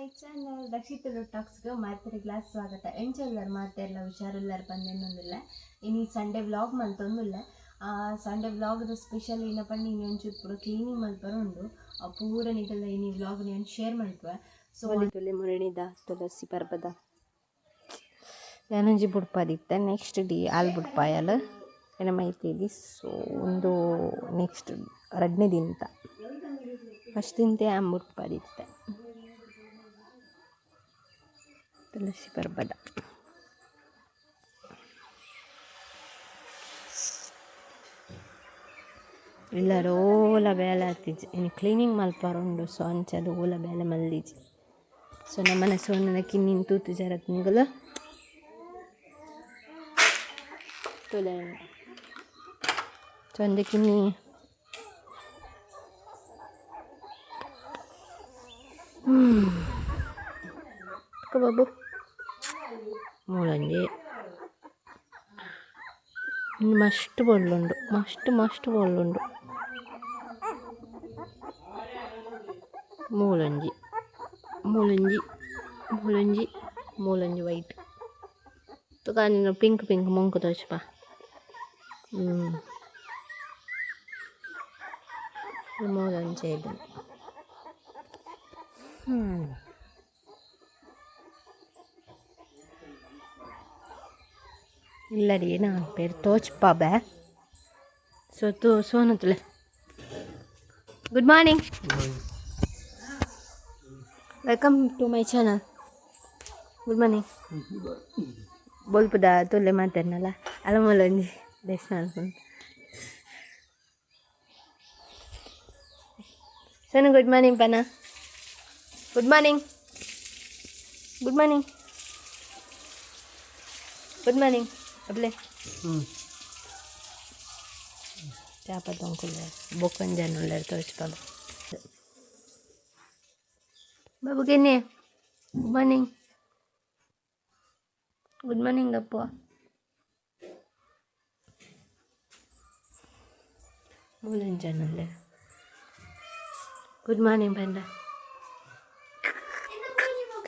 My channel ರಕ್ಷಿತ ಟಾಕ್ಸ್ಗೆ ಮಾರ್ತಾರೆ glass ಸ್ವಾಗತ ಎಂಚೆಲ್ಲರು ಮಾತೆಲ್ಲ ಹುಷಾರೆಲ್ಲರು ಬಂದೇನೊಂದಿಲ್ಲ ಇನ್ನು ಸಂಡೇ ವ್ಲಾಗ್ ಮಲ್ತೊಂದಿಲ್ಲ ಸಂಡೇ ವ್ಲಾಗ್ದ ಸ್ಪೆಷಲ್ ಏನಪ್ಪ ನೀನು ಒಂಚೂರು ಪೂರ ಕ್ಲೀನಿಂಗ್ ಮಲ್ಪರ ಉಂಡು ಪೂರ ನಿಗಲ್ಲ ಈ ವ್ಲಾಗ್ ನಾನು ಶೇರ್ ಮಾಡ್ತೇವೆ ಸೊ ಅಲ್ಲಿ ಮುರಣಿದ ತುಳಸಿ ಪರ್ಬದ ಯಾನಂಜಿ ಬುಡ್ಪಾದಿತ್ತೆ ನೆಕ್ಸ್ಟ್ ಡಿ ಆಲ್ ಬುಡ್ಪಾಯಲ್ ಏನ ಮೈತಿದಿ ಸೊ ಒಂದು ನೆಕ್ಸ್ಟ್ 2ನೇ ದಿನ ಫಸ್ಟ್ ದಿನತೆ ಆಮ್ ಬುಡ್ಪಾದಿತ್ತೆ ತುಳಸಿ ಪರ್ಬದ ಎಲ್ಲರೂ ಓಲ ಬೇಲೆ ಹತ್ತಿಜಿ ಇನ್ನು ಕ್ಲೀನಿಂಗ್ ಮಲ್ಪಾರುಂಡು ಸೊ ಅಂಚದು ಓಲ ಬೇಲೆ ಮಲ್ದಿಜಿ ಸೊ ನಮ್ಮನೆ ಸೋನ ಕಿನ್ನಿನ ತೂತು ಜರತ್ ನಿಂಗಲ ತುಲೆ ಚಂದ ಕಿನ್ನಿ ಬಾಬು ಮೂಲಂಜಿ ಮಸ್ಟ್ ಬೊಳ್ಳುಂಡು ಮಸ್ಟ್ ಬೊಳ್ಳುಂಡು ಮೂಲಂಜಿ ಮೂಲಂಜಿ ಮೂಲಂಜಿ ಮೂಲಂಜಿ ವೈಟ್ ತುಕ ನೀನು ಪಿಂಕ್ ಮೊಂಕು ತೋಚಪ್ಪ ಮೂಲಂಜಿ ಇದು ಇಲ್ಲಡಿ ನಾನು ಪೇರು ತೋಚಪ್ಪ ಬೇ ಸೊ ಸೋನತುಲೆ good morning welcome to my channel good morning ಬೋಲ್ಪುದ ತೊಲೆ ಮಾತಾಡ್ನಲ್ಲ ಅಲ್ಲ ಮೂಲಂಜಿ ದೇಶ ಅನ್ಕೊಂಡು ಸೋನು ಗುಡ್ ಮಾರ್ನಿಂಗ್ ಪನ good morning good morning good morning ಅಬ್ಲೆ ಚಾಪದ ಅಂಕುಲ್ ಬೊಕ್ಕಂಜನ ತೋರಿಸ್ಬಾಬ ಬಾಬು ಕೆನ್ನೆ ಗುಡ್ ಮಾರ್ನಿಂಗ್ ಗುಡ್ ಮಾರ್ನಿಂಗ್ ಅಪ್ಪ ಮೂಲಂಜನಲ್ಲೇ ಗುಡ್ ಮಾರ್ನಿಂಗ್ ಬಂದ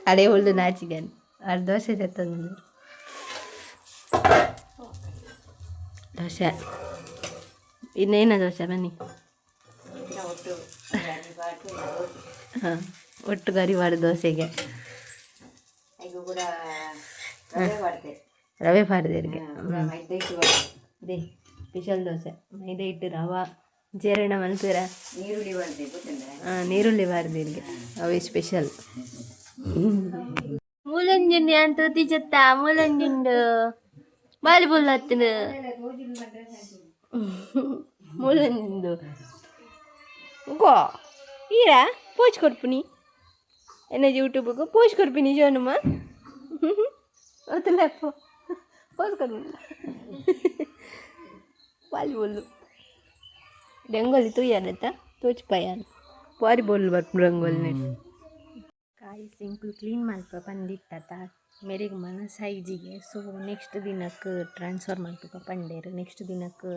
ಅದೇ ಒಳ್ಳೆ ನಾಚಿಗನ್ 6 ದೋಸೆ ತೆತ್ತಂದು ದೋಸೆ ಇನ್ನೇನ ದೋಸೆ ಬನ್ನಿ ಹಾಂ ಒಟ್ಟು ಗರಿವಾಡು ದೋಸೆಗೆ ರವೆ ಪಾಡ್ದೇರಿಗೆ ದೇ ಸ್ಪೆಷಲ್ ದೋಸೆ ಮೈದಾ ಹಿಟ್ಟು ರವೆ ಜೇರಣ ಮಲ್ಪೀರ ನೀರುಳ್ಳಿ ಬಾರ್ದಿರಿಗೆ ಅವೇ ಸ್ಪೆಷಲ್ ಮೂಲಂಜುಂಡು ಅಂತ ತಿಚ್ಚತ್ತ ಮೂಲಂಜುಂಡು ವಾಲಿಬಾಲ್ ಹತ್ತಿನ ಮೂಲಂಜುಂಡು ಗೋ ಈರಾ ಪೋಚ್ ಕೊಡ್ಪುನಿ ಎನ್ನ ಯೂಟ್ಯೂಬ್ಗೂ ಪೋಚ್ ಕೊಡ್ಪಿನಿ ಜೋನುಮ್ಮ ಗೊತ್ತಿಲ್ಲಪ್ಪ ಪೋಚ್ ಕೊಡ್ಪುನಿ ವಾಲಿಬಾಲ್ ರಂಗೋಲಿ ತೂಯಾನತ್ತ ತೋಚ್ಪಾಯಾನ ವಾಲಿಬಾಲ್ ಬರ್ಪು ರಂಗೋಲಿ ಕಾಯಿ ಸಿಂಪಲ್ ಕ್ಲೀನ್ ಮಲ್ಪ ಬಂದಿತ್ತ ಮೇರೆಗೆ ಮನ ಸೈಜಿಗೆ ಸೊ ನೆಕ್ಸ್ಟ್ ದಿನಕ್ಕೆ ಟ್ರಾನ್ಸ್ಫರ್ ಮಲ್ಪುಗ ಪಂಡೇರು ನೆಕ್ಸ್ಟ್ ದಿನಕ್ಕೆ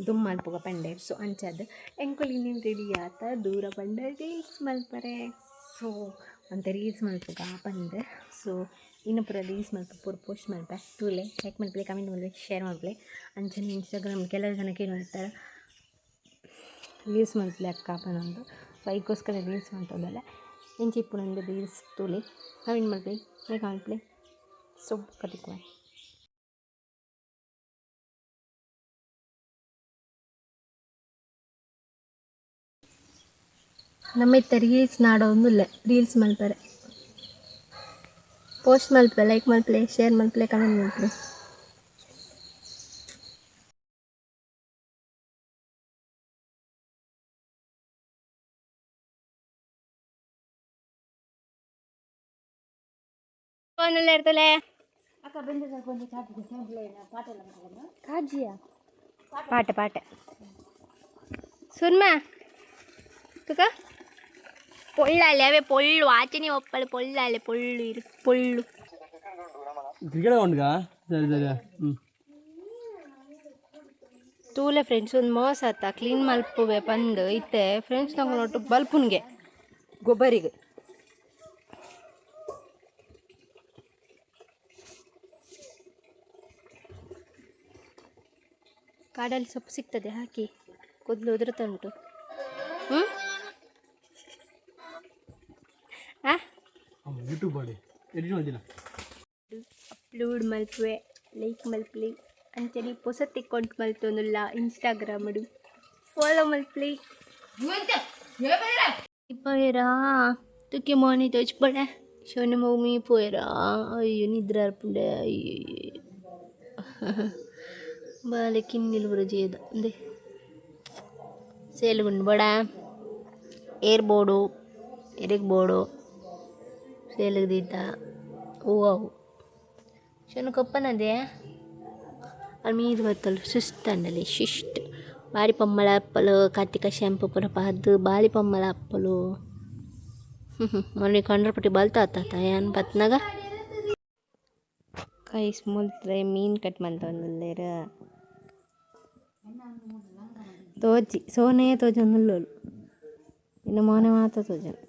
ದುಮ್ ಮಲ್ಪುಗ ಪಂಡೇರು ಸೊ ಅಂಚದು ಎಂಕುಲ್ ಇನ್ನೇನು ರೆಡಿ ಆತ ದೂರ ಬಂದ ರೀಲ್ಸ್ ಮಲ್ಪರೆ ಸೊ ಅಂತ ರೀಲ್ಸ್ ಮಲ್ಪುಗ ಬಂದೆ ಸೊ ಇನ್ನು ಪೂರ ರೀಲ್ಸ್ ಮಲ್ಪ ಪೂರ ಪೋಸ್ಟ್ ಮಲ್ಪೆ ತೂಲೆ ಲೈಕ್ ಮಲ್ಪಲೆ ಕಮೆಂಟ್ ಮಲ್ಪಲೆ ಶೇರ್ ಮಲ್ಪಲೆ ಅಂಚನೆ ಇನ್ಸ್ಟಾಗ್ರಾಮ್ ಕೆಲವು ಜನಕ್ಕೆ ಏನು ಹೇಳ್ತಾರೆ ರೀಲ್ಸ್ ಮಲ್ಪಲೆ ಅಕ್ಕ ಬಂದು ಸೊ ಅದಕ್ಕೋಸ್ಕರ ರೀಲ್ಸ್ ಮಾಡ್ತದಲ್ಲ ಎಂಚಿ ಇಪ್ಪು ನಂದು ರೀಲ್ಸ್ ತೂಲೆ ಕಮೆಂಟ್ ಮಲ್ಪಲೆ ಲೈಕ್ ಮಲ್ಪಲೆ ಸೊ ಕತಿಕ್ವ ನಮ್ಮಿತ್ತ ರೀಲ್ಸ್ ನಾಡೋಂದಿಲ್ಲ ರೀಲ್ಸ್ ಮಲ್ಪರೆ ಪೋಸ್ಟ್ ಮಲ್ಪೆ ಲೈಕ್ ಮಲ್ಪಲೆ ಶೇರ್ ಮಲ್ಪಲೆ ಕಮೆಂಟ್ ಮಲ್ಪಲೆ ಫೋನಲ್ಲಿ ಇರ್ತಲೆ ಕಾಜಿಯಾ ಪಾಠ ಸುರ್ಮಾ ತುಕ ಪೊಳ್ಳಾಲೆ ಅವೇ ಪೊಳ್ಳು ಆಚೆನೆ ಒಪ್ಪಳು ಪೊಳ್ಳಾಲೆ ಪೊಳ್ಳು ಇರು ಪೊಳ್ಳು ತೂಲೆ ಫ್ರೆಂಡ್ಸ್ ಒಂದು ಮೋಸ ಆತ ಕ್ಲೀನ್ ಮಲ್ಪುವೆ ಬಂದು ಇತ್ತೆ ಫ್ರೆಂಡ್ಸ್ ತಗೊಂಡೊಟ್ಟು ಬಲ್ಪುನ್ಗೆ ಗೊಬ್ಬರಿಗೆ ಕಾಡಲ್ಲಿ ಸೊಪ್ಪು ಸಿಗ್ತದೆ, ಹಾಕಿ ಕೂದಲು ಉದುರುತ್ತಾ ಉಂಟು. ಹ್ಞೂ ಅಪ್ಲೋಡ್ ಮಲ್ಪುವೆ, ಲೈಕ್ ಮಲ್ಪಲಿ ಅಂತೇಳಿ ಹೊಸತ್ ಅಕೌಂಟ್ ಮಲ್ತೊಂದುಲ್ಲ ಇನ್ಸ್ಟಾಗ್ರಾಮಡು ಫಾಲೋ ಮಲ್ಪಲಿ. పోయరా తుక్కి మోని తెచ్చిపడే శని మమ్మీ పోయరా. అయ్యో నిద్ర అర్పుండే. అయ్యో బాలే కిన్నెలు కూడా చేయదు అందే సేలుగుండు బడ ఏర్ బోడు ఎరిగ్ బోడు సేలుగు దీత ఓవు శను కొప్పనదే ಅಲ್ಲಿ ಮೀದು ಬರ್ತಲ್ಲ ಸುಸ್ತಂಡಲಿ ಶಿಸ್ಟ್ ಬಾರಿ ಪಮ್ಮಳ ಅಪ್ಪಲು ಕಾರ್ತಿಕ ಶಾಂಪು ಪುರ ಪಾದು ಬಾರಿ ಪಮ್ಮಳ ಅಪ್ಪಲು ಮೊನ್ನೆ ಕಂಡ್ರಪಟ್ಟಿ ಬಲ್ತಾ ಆತಾತ ಏನು ಪತ್ನಾಗ ಕೈ ಸ್ಮೂಲ್ತ್ರೆ ಮೀನು ಕಟ್ ಮಂತೊಂದುಲ್ಲೇರ ತೋಜಿ ಸೋನೆ ತೋಜೊಂದುಲ್ಲೋಳು ಇನ್ನು ಮೋನೆ ಮಾತ್ರ ತೋಜನು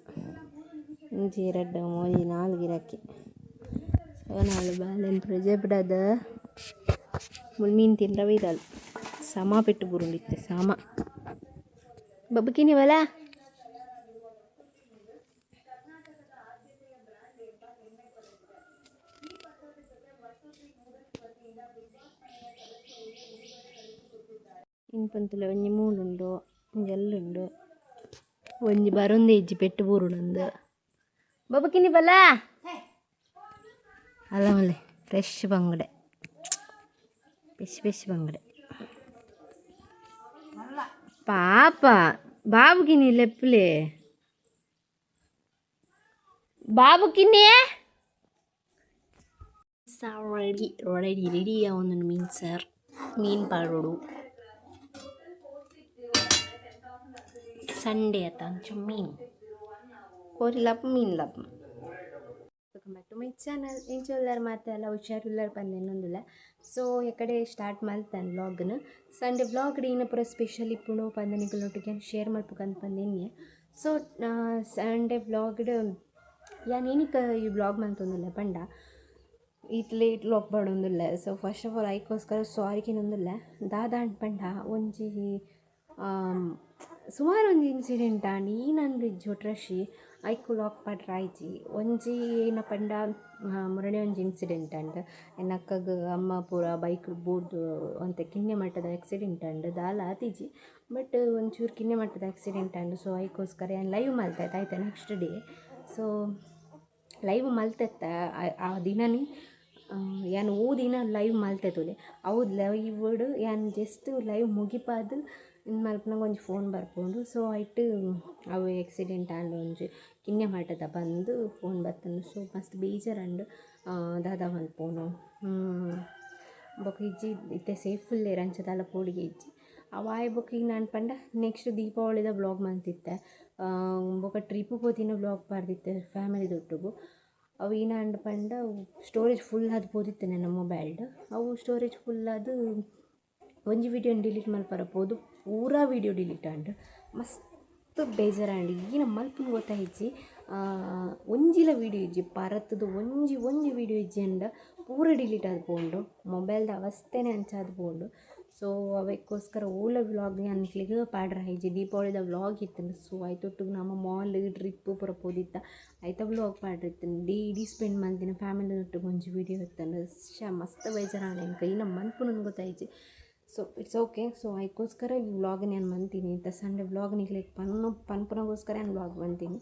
ಇಂಚಿ ಎರಡು ಮೋಜಿ ನಾಲ್ಕು ಗಿರಕ್ಕೆ ಸೋನಾಳು ಬಾಲೆನ್ ಪ್ರಜೆ ಬಿಡದ ಮುಳ್ಮೀನು ತಿಂದ್ರವೇ ಇರಲ್ಲ ಸಮ ಪೆಟ್ಟು ಬುರುಂಡಿತ್ತೆ ಸಮ ಬಬ್ಬಕಿನಿವಲ್ಲ ಇನ್ಪಂತುಲ ಒಂಜಿ ಮೂಲುಂಡು ಒಂಜಿ ಎಲ್ಲುಂಡು ಒಂಜಿ ಬರೊಂದು ಇಜ್ಜಿ ಪೆಟ್ಟು ಬೂರುಂಡು ಬಬ್ಬಕಿನಿವಲ್ಲ ಅಲ್ಲ ಮಲ್ಲೆ ಫ್ರೆಶ್ ಬಂಗುಡೆ పెసి బంగడే పాప బాబుకి నీ లెప్పులే బాబుకి రెడీ రెడీ రెడీ అవును ಮೀನು ಸಾರ್ ಮೀನು ಪಾಡೋಡು ಸಂಡೇ ಆತ ಒಂಚೂರು ಮೀನು ಕೋರಿ ಲಪ್ಪ ಮೀನು ಲಪ್ಪ. Welcome back to my channel. ಎಂಚೊಲ್ಲರು ಮಾತೆಲ್ಲ ಹುಷಾರಿಲ್ಲರು ಪಂದೇನೊಂದಿಲ್ಲ. ಸೊ ಎಕಡೆ ಸ್ಟಾರ್ಟ್ ಮಾಡ್ತಾನೆ ವ್ಲಾಗ್ನ ಸಂಡೇ ವ್ಲಾಗ್ ಈನ ಪೂರ ಸ್ಪೆಷಲ್ ಇಪ್ಪುಂಡು ಪಂದನಿಗಳೊಟ್ಟಿಗೆ ಶೇರ್ ಮಾಡ್ಬೇಕಂತ ಬಂದೇನಿ. ಸೊ ಸಂಡೇ ವ್ಲಾಗ್ಡ್ ಯಾನ್ ಏನಕ್ಕೆ ಈ ವ್ಲಾಗ್ ಮಂತೊಂದಿಲ್ಲ ಪಂಡ ಇತ್ಲೆ ಇಟ್ಲು ಒಪ್ಪಡೊಂದಿಲ್ಲ. ಸೊ ಫಸ್ಟ್ ಆಫ್ ಆಲ್ ಐಕೋಸ್ಕರ ಸಾರಿಕಿನೊಂದಿಲ್ಲ ದಾದಾ ಪಂಡ ಒಂಜಿ ಸುಮಾರು ಒಂಜಿ ಇನ್ಸಿಡೆಂಟ್ ಆಂಡ್ ಈ ನಂದು ಜೊಟ್ರಶಿ ಐಕು ಲಾಕ್ ಪಾಡ್ರ ಆಯ್ಜಿ ಒಂಜಿ ಏನ ಪಂಡ ಮುರಳಿ ಒಂಜಿ ಇನ್ಸಿಡೆಂಟ್ ಅಂಡ್ ಎನ್ನಕ್ಕಗ ಅಮ್ಮ ಪೂರ ಬೈಕ್ ಬೋರ್ದು ಅಂತೆ ಕಿನ್ನೆ ಮಟ್ಟದ ಆಕ್ಸಿಡೆಂಟ್ ಅಂಡ್ ದಾಲ ಆತಿಜಿ ಬಟ್ ಒಂಚೂರು ಕಿನ್ನೆ ಮಟ್ಟದ ಆಕ್ಸಿಡೆಂಟ್ ಅಂಡ್ ಸೊ ಐಕೋಸ್ಕರ ಏನು ಲೈವ್ ಮಲ್ತೈತೆ ಆಯ್ತಾ ನೆಕ್ಸ್ಟ್ ಡೇ. ಸೊ ಲೈವ್ ಮಲ್ತೆತ್ತ ಆ ದಿನನೇ ಏನು ದಿನ ಲೈವ್ ಮಲ್ತೈತುಲೆ ಹೌದು ಲೈವ್ಡ್ ಏನು ಜಸ್ಟ್ ಲೈವ್ ಮುಗಿಪಾದು ಇನ್ನು ಮಲ್ಪನಾಗ ಒಂಜಿ ಫೋನ್ ಬರ್ಕೊಂಡು ಸೊ ಐಟ್ ಅವು ಆಕ್ಸಿಡೆಂಟ್ ಆಂಡ್ ಒಂಜಿ ಕಿನ್ನೆ ಮಾಟದ ಬಂದು ಫೋನ್ ಬರ್ತನು. ಸೊ ಮಸ್ತ್ ಬೇಜಾರಂಡು ದಾದಾ ಮಲ್ಪೋನು ಬೊಕ ಇಜ್ಜಿ ಇತ್ತೆ ಸೇಫುಲ್ಲೇರ್ ಅಂಚದಲ್ಲ ಪೋಡಿಗೆ ಇಜ್ಜಿ ಅವಾಯ್ ಬೊಕ ಈಗ ನಾನು ಪಂಡ ನೆಕ್ಸ್ಟ್ ದೀಪಾವಳಿದ ವ್ಲಾಗ್ ಮಂತಿತ್ತೆ ಬೊಕ ಟ್ರಿಪ್ ಪೋತಿನ ವ್ಲಾಗ್ ಪಾಡ್ದಿತ್ತೆ ಫ್ಯಾಮಿಲಿ ದೊಟ್ಟಿಗೂ. ಅವು ಏನ ಅಂಡ್ ಪಂಡ ಸ್ಟೋರೇಜ್ ಫುಲ್ ಅದು ಪೋದಿತ್ತೆ ನನ್ನ ಮೊಬೈಲ್ಡ್ ಅವು ಸ್ಟೋರೇಜ್ ಫುಲ್ ಅದು ಒಂಜಿ ವಿಡಿಯೋ ಡಿಲೀಟ್ ಮಲ್ಪರಬೋದು ಪೂರಾ ವಿಡಿಯೋ ಡಿಲೀಟ್ ಆಂಡ್ ಮಸ್ತ್ ಬೇಜಾರಂಡ್ ಈಗಿನ ಮಲ್ಪನ ಗೊತ್ತಾಯಿಜ್ಜಿ ಒಂಜಿಲ ವೀಡಿಯೋ ಇಜ್ಜಿ ಪರತ್ತದು ಒಂಜಿ ವೀಡಿಯೋ ಇಜ್ಜಿ ಅಂಡ ಪೂರ ಡಿಲೀಟ್ ಆದ್ ಪೋಂಡು ಮೊಬೈಲ್ದ ಅವಸ್ಥೆನೇ ಅಂಚಾದ್ ಪೋಂಡು. ಸೊ ಅವಕ್ಕೋಸ್ಕರ ಓಲ ವ್ಲಾಗ್ ಅನ್ಕ್ಲಿಗೆ ಪಾಡ್ರ ಇಜ್ಜಿ ದೀಪಾವಳಿದ ವ್ಲಾಗ್ ಇತ್ತು. ಸೊ ಆಯ್ತೊಟ್ಟು ನಮ್ಮ ಮಾಲ್ ಟ್ರಿಪ್ ಪೂರ ಪೋದಿತ್ತ ಆಯ್ತ ವ್ಲಾಗ್ ಪಾಡ್ರಿತ್ತು ಇಡೀ ಸ್ಪೆಂಡ್ ಮಾಡ್ತೀನಿ ಫ್ಯಾಮಿಲಿ ಒಟ್ಟಿಗೆ ಒಂಜಿ ವೀಡಿಯೋ ಇತ್ತಂಡು ಮಸ್ತ್ ಬೇಜಾರಾಂಡ್ ಎಂಕ ಈ ನಮ್ಮ ಮನ್ಪುನ ಗೊತ್ತಾಯಿಜ್ಜಿ. So it's okay. ಸೊ ಅದಕ್ಕೋಸ್ಕರ ಈ ವ್ಲಾಗ್ ನಾನು ಮಂತೀನಿ ಇಂಥ ಸಂಡೇ ವ್ಲಾಗ್ ನಿಗ್ಲಿಕ್ಕೆ ಪನ್ಪುನಗೋಸ್ಕರ ನಾನು ವ್ಲಾಗ್ ಬಂತೀನಿ.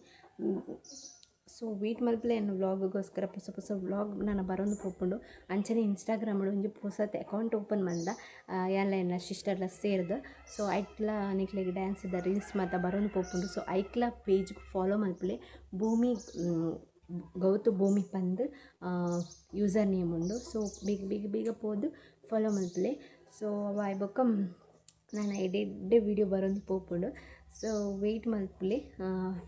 ಸೊ ವೇಟ್ ಮಲ್ಪಲೆ ನಾನು ವ್ಲಾಗಿಗೋಸ್ಕರ ಹೊಸ ವ್ಲಾಗ್ ನಾನು ಬರೋದು ಪೋಪುಂಡು ಅಂಚನೆ ಇನ್ಸ್ಟಾಗ್ರಾಮಲ್ಲಿ ಒಂಜಿ ಹೊಸತೆ ಅಕೌಂಟ್ ಓಪನ್ ಮಂದ ಎಲ್ಲ ಸಿಸ್ಟರ್ಲ ಸೇರ್ದು. ಸೊ ಐಕ್ಲ ನಿಕ್ಲಿಗೆ ಡ್ಯಾನ್ಸ್ದ ರೀಲ್ಸ್ ಮಾತ ಬರೋದು ಪೋಪುಂಡು. ಸೊ ಐಕ್ಲ ಪೇಜ್ಗೆ ಫಾಲೋ ಮಲ್ಪಲೆ ಭೂಮಿ ಗೌತು ಭೂಮಿ ಪಂದು ಯೂಸರ್ ನೇಮ್ ಉಂಡು. ಸೊ ಬೇಗ ಪೋದು ಫಾಲೋ ಮಲ್ಪಲೆ. ಸೊ ಅವಾಯ್ ಬೊಕ್ಕ ನಾನು ಎಡ್ಡೆ ವೀಡಿಯೋ ಬರೋದು ಪೋಪುಂಡು. ಸೊ ವೆಯ್ಟ್ ಮಲ್ಪಲೆ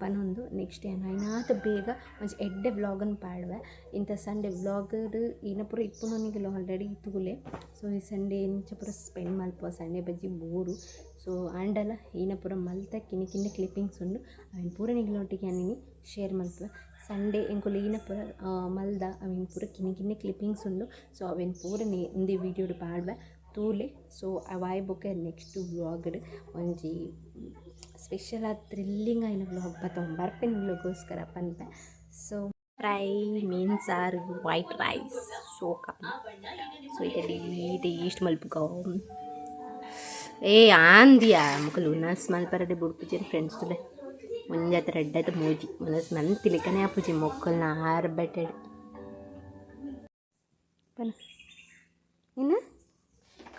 ಪನ್ನೊಂದು ನೆಕ್ಸ್ಟ್ ಏನು ಐನಾತ ಬೇಗ ಒಂಚ ಎಡ್ಡೆ ವ್ಲಾಗನ್ನು ಪಾಡುವೆ ಇಂಥ ಸಂಡೇ ವ್ಲಾಗಡ್ ಏನ ಪೂರ ಇಪ್ಪುನೊನಿಗೆಲ್ಲ ಆಲ್ರೆಡಿ ತೂಲೆ. ಸೊ ಈ ಸಂಡೇ ಇಂಚ ಪೂರ ಸ್ಪೆಂಡ್ ಮಲ್ಪುವ ಸಂಡೇ ಬಜ್ಜಿ ಬೋರು. ಸೊ ಆಂಡಲ ಏನ ಪೂರ ಮಲ್ತ ಕಿನ್ನೆ ಕ್ಲಿಪ್ಪಿಂಗ್ಸ್ ಉಂಡು ಅವೇನು ಪೂರ ನಿಗ್ಲೊಟ್ಟಿಗೆ ಅನ್ನಿನಿ ಶೇರ್ ಮಲ್ಪುವ. ಸಂಡೇ ಎಂಕುಲು ಏನ ಪೂರ ಮಲ್ದ ಅವೇನು ಪೂರ ಕಿನ್ನೆ ಕ್ಲಿಪ್ಪಿಂಗ್ಸ್ ಉಂಡು. ಸೊ ಅವೇನು ಪೂರ ಒಂದೇ ವೀಡಿಯೋಡು ಪಾಡುವೆ ತೂಲೆ ಸೊ ಅವಾಯ್ ಬೊಕ್ಕೆ ನೆಕ್ಸ್ಟ್ ವ್ಲಾಗ್ಡ್ ಒಂಜಿ ಸ್ಪೆಷಲ್ ಆದ ಥ್ರಿಲ್ಲಿಂಗ್ ಆಯ್ನ ವ್ಲಾಗ್ ಬರ್ಪೆನ್ ವ್ಲಾಗೋಸ್ಕರ ಪನ್ಪೆ ಸೊ ಫ್ರೈ ಮೀನ್ಸ್ or white rice so so ಇದು ಟೇಸ್ಟ್ ಮಲ್ಪುಗ ಆಂದಿಯಾ ಮುಖಲು ನಸ್ ಮಲ್ಪರದೆ ಬುಡ್ಪುಜಿನ ಫ್ರೆಂಡ್ಸ್ ತುಲೆ ಮುಂಜಾತೆ ರೆಡ್ ಆಯ್ತು ಮೋಜಿ ಮನಸ್ ಮನ್ ತಿಲಿಕನೇ ಆಪುಜಿ ಮೊಕ್ಕಲ್ನ ಆರ್ಬೆಟೆಡ್ ಪನ ಇನ್ನು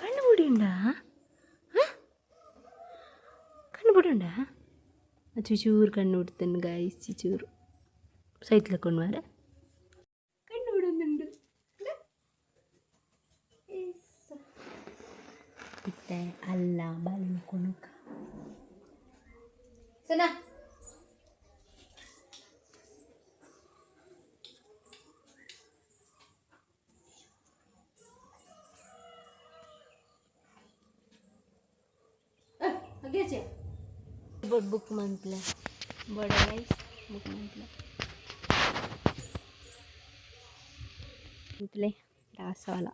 ಕಣ್ಣು ಬಿಡಿಂಡ ಕಣ್ಣು ಬಿಡುಂಡ ಚೂರು ಕಣ್ಣು ಬಿಡ್ತಾನೆ ಗಾಯ್ಸ್ ಚೂರು ಸೈತ್ಲಕೊಂಡು ಮಾರ ಕಣ್ಣು ಬಿಡೋದುಂಡು ಇತ್ತೆ ಅಲ್ಲ ಬಾಲಿನ ಕೊಣಕ ಸನಾ बुक मंतले बड़ा गाइस बुक मंतले दासवाला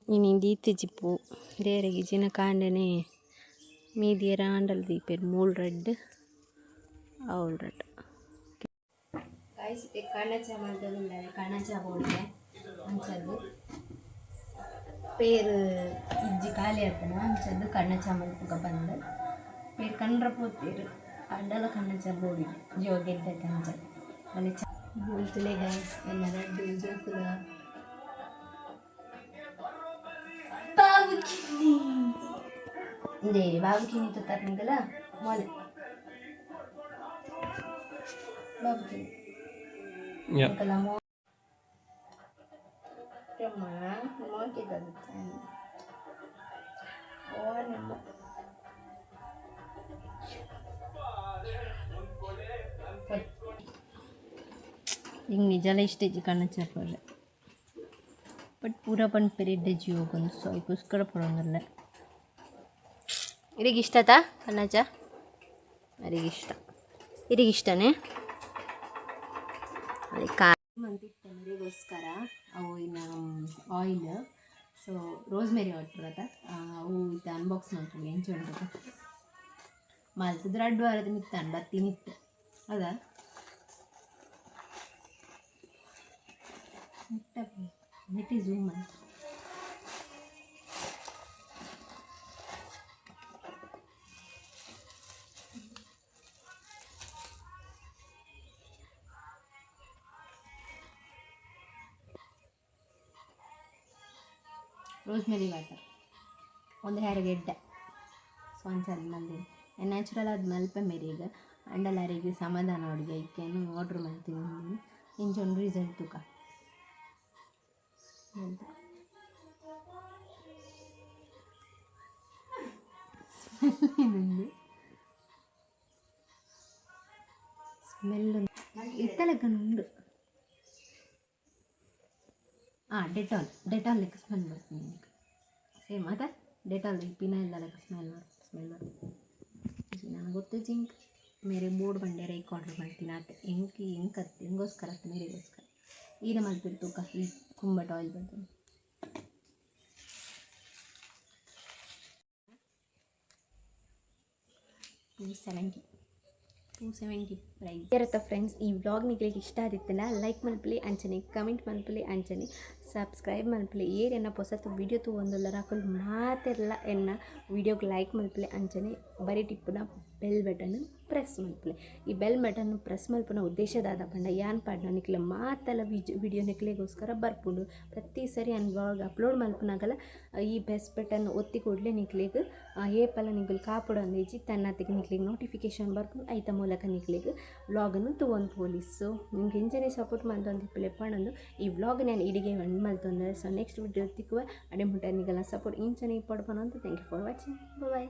इनी दीते जिपू देरे गिजिन कांडने मीदी रांडल दीपेर मूल रेड औल रेड गाइस ते कणचा मंतले कणचा बोलते अंचदु पेर इज्जी खाली आतना अंचदु कणचा मल्पुग बंद पेर कंड्रपोतीर अड्डल कणचा बोडी जोगेद्द कंच मने बोलतले गाइस एन्न रेड जोकुला बाबुकिनी दे बाबुकिनी तो तरनिगला मोले बाबुकिनी या कला मो Cuma mau kita bikin nemu ini निजाला स्टेज करना चाहिए बट पूरा पन पीरियड जियो कौन सो इकुस्कर पढ़ोंगल्ले इरिग इष्ट था करना चा इरिग इष्ट ने अरे का ಮಂತಿಗೋಸ್ಕರ ಅವು ಇನ್ನು ಆಯಿಲ್ ಸೊ ರೋಸ್ಮೆರಿ ಹೊಟ್ಟಿರತ್ತ ಅವು ಇದು ಅನ್ಬಾಕ್ಸ್ ಮಾಡ್ತೀವಿ ಹೆಂಚು ಹೊಂಟದ ಮಲ್ತದ್ರೆ ಅಡ್ಡು ವಾರದ ಮಿತ್ತಾನು ಬರ್ತೀನಿ ಇತ್ತು ಹೌದಾ ಮಿಟ್ಟಿ ಝೂಮ್ ಅಂತ ರೋಸ್ಮೆರಿ ವಾಟರ್ ಒಂದು ಹ್ಯಾರ ಗೆಡ್ಡೆ ಸ್ಪಾನ್ಸರ್ ಮಂದಿ ನ್ಯಾಚುರಲ್ ಆದ ಮಲ್ಪೆ ಮೇರಿಗೆ ಅಂಡಲಾರಿಗೆ ಸಮಾಧಾನ ಅಡುಗೆ ಇಕ್ಕೇನು ಆರ್ಡ್ರ್ ಮಾಡ್ತೀನಿ ಇಂಚೊಂದು ರಿಸಲ್ಟ್ ತುಕ ಸ್ಮೆಲ್ಲು ಇತ್ತಲಕ್ಕನುಂಡು डेटॉल लेकर स्मेल बरती सेम अदा डेटॉल पिनाइल लेकर स्मेल ನಾನು ಗೊತ್ತು ಜಿಂಕ್ ಮೇರೆ ಬೋರ್ಡ್ ಬಂಡೆ ರೈಕ್ ಆರ್ಡರ್ ಮಾಡ್ತೀನಿ ಆತ ಹೆಂಗೋಸ್ಕರ ಮೇರೆಗೋಸ್ಕರ ಈಗ ಮಲ್ಪಿಟ್ಟು ತೂಕ ಈ ಕುಂಬಟ್ ಆಯಿಲ್ ಬರ್ತೀನಿ 270 ಪ್ರೈಸ್ ಇರುತ್ತೆ ಫ್ರೆಂಡ್ಸ್. ಈ ವ್ಲಾಗ್ ನಿಮಗೆ ಇಷ್ಟ ಆದಿತ್ತಲ್ಲ ಲೈಕ್ ಮಲ್ಪಲಿ ಅಂಚನೆ ಕಮೆಂಟ್ ಮಲ್ಪಲಿ ಅಂಚನೆ ಸಬ್ಸ್ಕ್ರೈಬ್ ಮಲ್ಪಲಿ ಏರೆನ್ನ ಹೊಸತು ವೀಡಿಯೋ ತೂ ಒಂದಲ್ಲ ರಾಕಲ್ ಮಾತೆಲ್ಲ ಎನ್ನ ವೀಡಿಯೋಗೆ ಲೈಕ್ ಮಲ್ಪಲಿ ಅಂಚನೆ ಬರೀ ಟಿಪ್ಪುನ ಬೆಲ್ ಬಟನ್ ಪ್ರೆಸ್ ಮಲ್ಪಲೆ. ಈ ಬೆಲ್ ಬಟನ್ ಪ್ರೆಸ್ ಮಲ್ಪನ ಉದ್ದೇಶದಾದ ಪಂಡ ಯಾನ್ ಪಾಡ್ನ ನಿಕ್ಲೆ ಮಾತೆಲ್ಲ ವಿಡಿಯೋ ನಿಕ್ಲೆಗೋಸ್ಕರ ಬರ್ಪುಂಡು. ಪ್ರತಿ ಸರಿ ನಾನು ವ್ಲಾಗ್ ಅಪ್ಲೋಡ್ ಮಲ್ಪನಾಗಲ್ಲ ಈ ಬೆಸ್ ಬಟನ್ ಒತ್ತಿ ಕೊಡಲೇ ನಿಕ್ಲೆಗೆ ಏಪಲ್ಲ ನಿಗ್ಲು ಕಾಪುಡು ಅಂದೇಜಿ ತನ್ನತ್ತಿಗೆ ನಿಕ್ಲಿಗೆ ನೋಟಿಫಿಕೇಶನ್ ಬರ್ಪುಂಡು ಐತ ಮೂಲಕ ನಿಕ್ಲಿಗೆ ವ್ಲಾಗನ್ನು ತೊಗೊಂಡು ಪೊಲೀಸು ನಿಮ್ಗೆ ಎಂಜನೇ ಸಪೋರ್ಟ್ ಮಾಡ್ತೊಂದು ಪಿಳೆಪ್ಪಣ್ಣಂದು ಈ ವ್ಲಾಗ್ ನಾನು ಇಡಿಗೆ ಒಂದು ಮಲ್ತೊಂದೆ. ಸೊ ನೆಕ್ಸ್ಟ್ ವಿಡಿಯೋ ತಿಕ್ಕುವ ಅಡೆ ಮುಟ್ಟ ನಿಗಲ್ಲ ಸಪೋರ್ಟ್ ಇಂಚನೆ ಪಡ್ಪನಂತ. Thank you for watching. Bye.